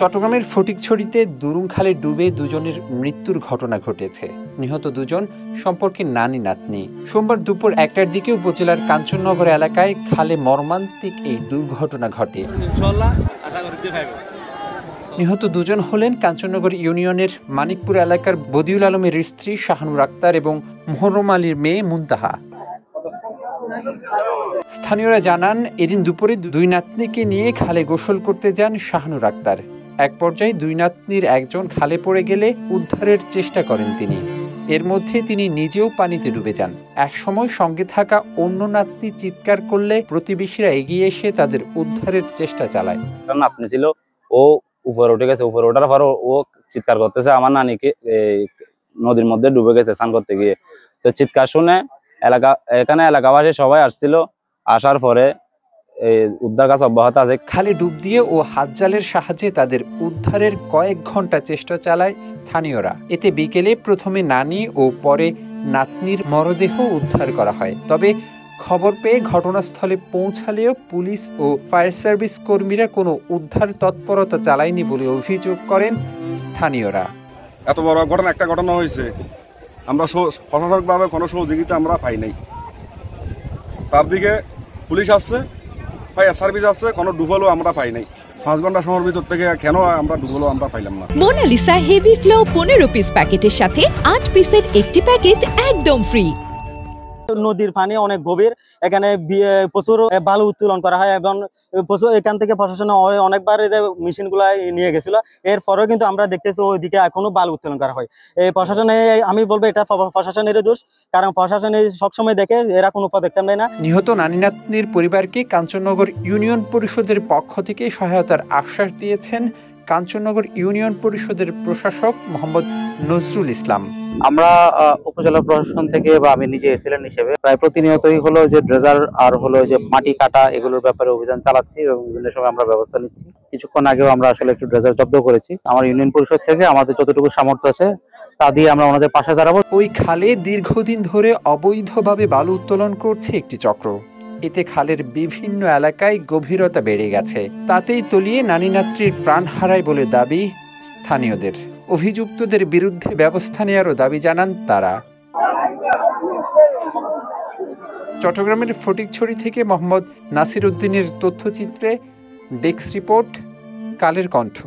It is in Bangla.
চট্টগ্রামের ফটিকছড়িতে দুরুং খালে ডুবে দুজনের মৃত্যুর ঘটনা ঘটেছে। নিহত দুজন সম্পর্কে নানি নাতনি। সোমবার দুপুর 1টার দিকে উপজেলার কাঞ্চননগর এলাকায় খালে মর্মান্তিক এই দুর্ঘটনা ঘটে। নিহত দুজন হলেন কাঞ্চননগর ইউনিয়নের মানিকপুর এলাকার বদিউল আলমের স্ত্রী শাহানুর আক্তার এবং মোহরম আলীর মেয়ে মুনতাহা। স্থানীয়রা জানান, এদিন দুপুরে দুই নাতনিকে নিয়ে খালে গোসল করতে যান শাহানুর আক্তার। এক পর্যায়ে দুই নাতনির একজন খালে পড়ে গেলে উদ্ধারের চেষ্টা করেন তিনি। এর মধ্যে তিনি নিজেও পানিতে ডুবে যান। একসময় সঙ্গে থাকা অন্য নাতনি চিৎকার করলে প্রতিবেশীরা এগিয়ে এসে তাদের উদ্ধারের চেষ্টা চালায়। নাতনি ছিল, ও উপরে উঠে গেছে। উপরে ওঠার পর ও চিৎকার করতেছে আমার নানিকে নদীর মধ্যে ডুবে গেছে স্নান করতে গিয়ে। তো চিৎকার শুনে এখানে এলাকাবাসী সবাই আসছিল। আসার পরে উদ্ধার কাজ অব্যাহত আছে। খালে ডুব দিয়ে ও হাত জালের সাহায্যে তাদের উদ্ধারের কয়েক ঘন্টা চেষ্টা চালায় স্থানীয়রা। এতে বিকেলে প্রথমে নানি ও পরে নাতনির মরদেহ উদ্ধার করা হয়। তবে খবর পেয়ে ঘটনাস্থলে পৌঁছালেও পুলিশ ও ফায়ার সার্ভিস কর্মীরা কোনো উদ্ধার তৎপরতা চালায়নি বলে অভিযোগ করেন স্থানীয়রা। এত বড় একটা ঘটনা হয়েছে, আমরা প্রশাসনিকভাবে কোনো সহযোগিতা আমরা পাই নাই। তার দিকে পুলিশ আসছে, ফায়ার সার্ভিস আসছে, কোনো ডুবলও আমরা পাই নাই। 5 ঘন্টা সময়ের ভিতর থেকে কেন আমরা ডুবলও আমরা পাইলাম না। মোনালিসা হেভি ফ্লো 15 পিস প্যাকেটের সাথে 8 পিসের একটি প্যাকেট একদম ফ্রি। নদীর পানি অনেক গভীর, এখানে প্রচুর বালু উত্তোলন করা হয় এবং এখান থেকে প্রশাসন অনেকবার মেশিন গুলা নিয়ে গেছিল। এরপরেও কিন্তু আমরা দেখতেছি ওইদিকে এখনো বালু উত্তোলন করা হয়। এই প্রশাসনে আমি বলবো এটা প্রশাসনের দোষ, কারণ প্রশাসনে সবসময় দেখে এরা কোনো পদক্ষেপ নেয় না। নিহত নানি নাতনির পরিবারকে কাঞ্চননগর ইউনিয়ন পরিষদের পক্ষ থেকে সহায়তার আশ্বাস দিয়েছেন কাঞ্চননগর ইউনিয়ন পরিষদের প্রশাসক মোহাম্মদ নজরুল ইসলাম। আমরা উপজেলা প্রশাসন থেকে বা আমি নিজে এসিলেন হিসেবে প্রায় প্রতিনিয়তই হলো যে ড্রেজার আর হলো যে মাটি কাটা এগুলোর ব্যাপারে অভিযান চালাচ্ছি এবং বিভিন্ন সময় আমরা ব্যবস্থা নিচ্ছি। কিছুক্ষণ আগেও আমরা আসলে একটু ড্রেজার জব্দ করেছি। আমার ইউনিয়ন পরিষদ থেকে আমাদের যতটুকু সামর্থ্য আছে তা দিয়ে আমরা ওনাদের পাশে দাঁড়াবো। ওই খালে দীর্ঘদিন ধরে অবৈধভাবে বালু উত্তোলন করছে একটি চক্র। এতে খালের বিভিন্ন এলাকায় গভীরতা বেড়ে গেছে। তাতেই তলিয়ে নানি নাতনির প্রাণ হারায় বলে দাবি স্থানীয়দের। অভিযুক্তদের বিরুদ্ধে ব্যবস্থা নেওয়ারও দাবি জানান তারা। চট্টগ্রামের ফটিকছড়ি থেকে মোহাম্মদ নাসির উদ্দিনের তথ্যচিত্রে ডেস্ক রিপোর্ট, কালের কণ্ঠ।